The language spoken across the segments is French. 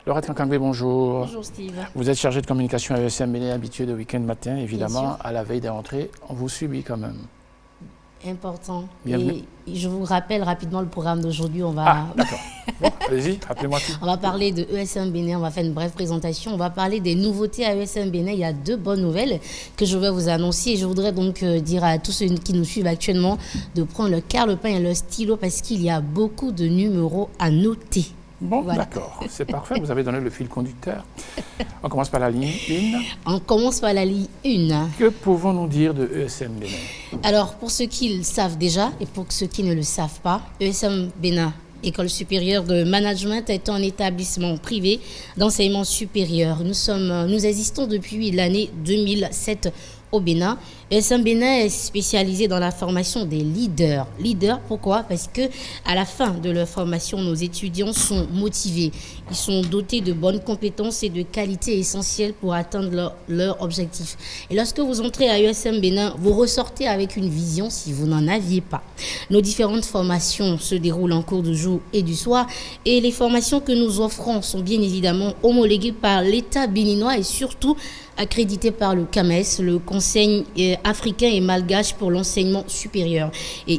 Laurette Kankangwe, bonjour. Bonjour Steve. Vous êtes chargé de communication à ESM Bénin, habitué de week-end matin, évidemment, à la veille des rentrées. On vous subit quand même. Important. Bienvenue. Et je vous rappelle rapidement le programme d'aujourd'hui. D'accord. Bon, allez-y, rappelez-moi tout. On va parler de ESM Bénin, on va faire une brève présentation. On va parler des nouveautés à ESM Bénin. Il y a 2 bonnes nouvelles que je vais vous annoncer. Et je voudrais donc dire à tous ceux qui nous suivent actuellement de prendre le calepin et le stylo parce qu'il y a beaucoup de numéros à noter. Bon, Voilà. d'accord, c'est parfait. Vous avez donné le fil conducteur. On commence par la ligne 1. On commence par la ligne 1. Que pouvons-nous dire de ESM Bénin? Alors, pour ceux qui le savent déjà et pour ceux qui ne le savent pas, ESM Bénin, École supérieure de management, est un établissement privé d'enseignement supérieur. Nous existons depuis l'année 2007 au Bénin. ESM Bénin est spécialisé dans la formation des leaders. Leaders, pourquoi? Parce que à la fin de leur formation, nos étudiants sont motivés. Ils sont dotés de bonnes compétences et de qualités essentielles pour atteindre leur objectif. Et lorsque vous entrez à ESM Bénin, vous ressortez avec une vision si vous n'en aviez pas. Nos différentes formations se déroulent en cours du jour et du soir. Et les formations que nous offrons sont bien évidemment homologuées par l'État béninois et surtout accrédité par le CAMES, le Conseil africain et malgache pour l'enseignement supérieur. Et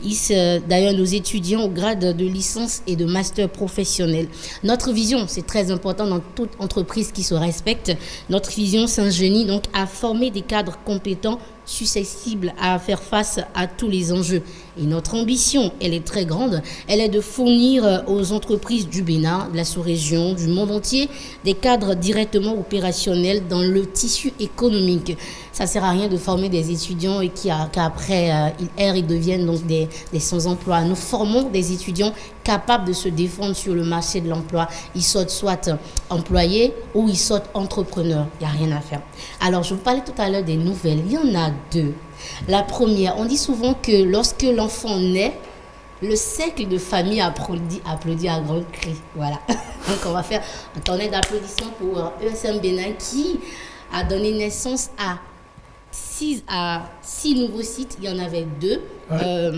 d'ailleurs nos étudiants au grade de licence et de master professionnel. Notre vision, c'est très important dans toute entreprise qui se respecte, notre vision s'ingénie donc à former des cadres compétents susceptibles à faire face à tous les enjeux. Et notre ambition, elle est très grande, elle est de fournir aux entreprises du Bénin, de la sous-région, du monde entier, des cadres directement opérationnels dans le tissu économique. Ça ne sert à rien de former des étudiants et qu'après ils deviennent donc des sans-emploi. Nous formons des étudiants capables de se défendre sur le marché de l'emploi. Ils sortent soit employés ou ils sortent entrepreneurs. Il n'y a rien à faire. Alors, je vous parlais tout à l'heure des nouvelles. Il y en a 2. La première, on dit souvent que lorsque l'enfant naît, le cercle de famille applaudit à grands cris. Voilà. Donc, on va faire un tournée d'applaudissements pour ESM Bénin qui a donné naissance à 6 nouveaux sites. Il y en avait 2. Ouais.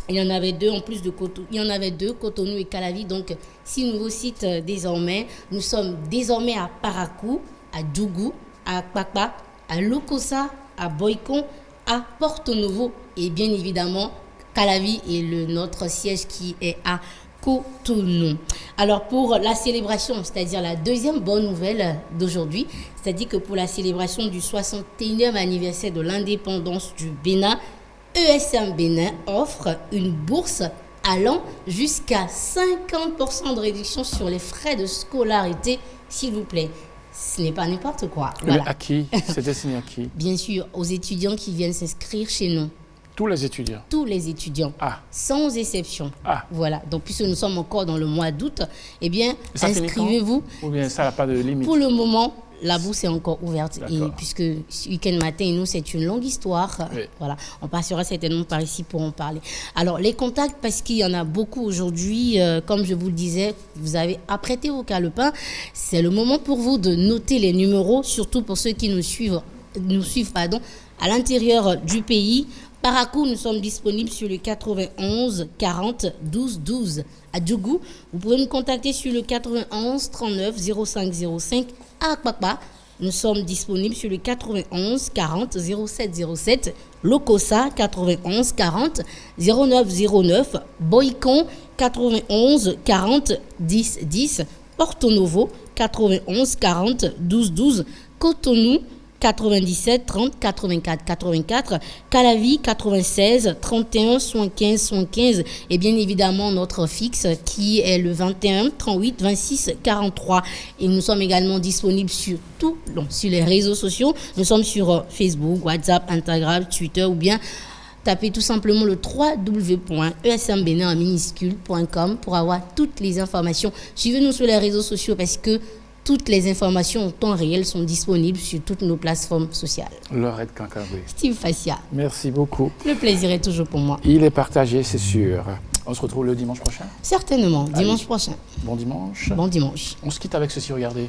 Il y en avait 2 en plus de Cotonou. Il y en avait 2, Cotonou et Calavi. Donc, 6 nouveaux sites désormais. Nous sommes désormais à Parakou, à Djougou, à Akpakpa, à Lokossa, à Boycon, à Porto Novo et bien évidemment Calavi et notre siège qui est à Cotonou. Alors pour la célébration, c'est-à-dire la deuxième bonne nouvelle d'aujourd'hui, c'est-à-dire que pour la célébration du 61e anniversaire de l'indépendance du Bénin, ESM Bénin offre une bourse allant jusqu'à 50% de réduction sur les frais de scolarité, s'il vous plaît. Ce n'est pas n'importe quoi. Voilà. À qui? C'est destiné à qui? Bien sûr, aux étudiants qui viennent s'inscrire chez nous. Tous les étudiants? Tous les étudiants, sans exception. Voilà, donc puisque nous sommes encore dans le mois d'août, eh bien, inscrivez-vous. Ou bien ça n'a pas de limite? Pour le moment, la bourse est encore ouverte. Et puisque ce week-end matin, et nous, c'est une longue histoire. Oui. Voilà, on passera certainement par ici pour en parler. Alors, les contacts, parce qu'il y en a beaucoup aujourd'hui, comme je vous le disais, vous avez apprêté vos calepins. C'est le moment pour vous de noter les numéros, surtout pour ceux qui nous suivent à l'intérieur du pays. Parakou, nous sommes disponibles sur le 91 40 12 12. À Djougou, vous pouvez nous contacter sur le 91 39 05 05. À Akpakpa, nous sommes disponibles sur le 91 40 07 07. Lokossa, 91 40 09 09. Boycon, 91 40 10 10. Porto Novo, 91 40 12 12. Cotonou, 97 30 84 84, Calavi 96 31 75 75 et bien évidemment notre fixe qui est le 21 38 26 43 et nous sommes également disponibles sur les réseaux sociaux. Nous sommes sur Facebook, WhatsApp, Instagram, Twitter ou bien tapez tout simplement le www.esmbénin.com pour avoir toutes les informations. Suivez-nous sur les réseaux sociaux parce que toutes les informations en temps réel sont disponibles sur toutes nos plateformes sociales. Laurette Kankangwe. Steve Fassia. Merci beaucoup. Le plaisir est toujours pour moi. Il est partagé, c'est sûr. On se retrouve le dimanche prochain? Certainement, dimanche prochain. Bon dimanche. Bon dimanche. On se quitte avec ceci, regardez.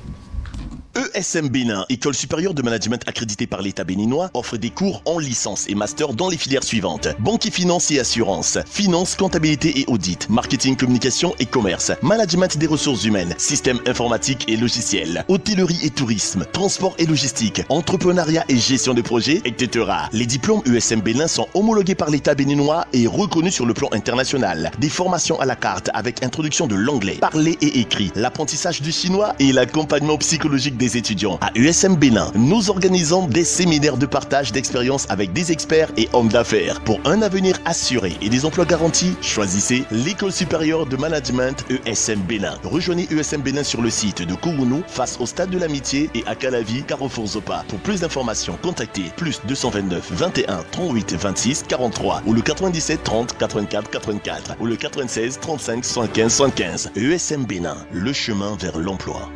ESM Bénin, École supérieure de management accréditée par l'État béninois, offre des cours en licence et master dans les filières suivantes: banque et finance et assurance, finance, comptabilité et audit, marketing, communication et commerce, management des ressources humaines, système informatique et logiciel, hôtellerie et tourisme, transport et logistique, entrepreneuriat et gestion de projets, etc. Les diplômes ESM Bénin sont homologués par l'État béninois et reconnus sur le plan international. Des formations à la carte avec introduction de l'anglais, parlé et écrit, l'apprentissage du chinois et l'accompagnement psychologique des étudiants. À ESM Bénin, nous organisons des séminaires de partage d'expériences avec des experts et hommes d'affaires. Pour un avenir assuré et des emplois garantis, choisissez l'École supérieure de management ESM Bénin. Rejoignez ESM Bénin sur le site de Kourounou, face au Stade de l'Amitié et à Calavi, Carrefour Zopa. Pour plus d'informations, contactez +229 21 38 26 43 ou le 97 30 84 84 ou le 96 35 75 75. ESM Bénin, le chemin vers l'emploi.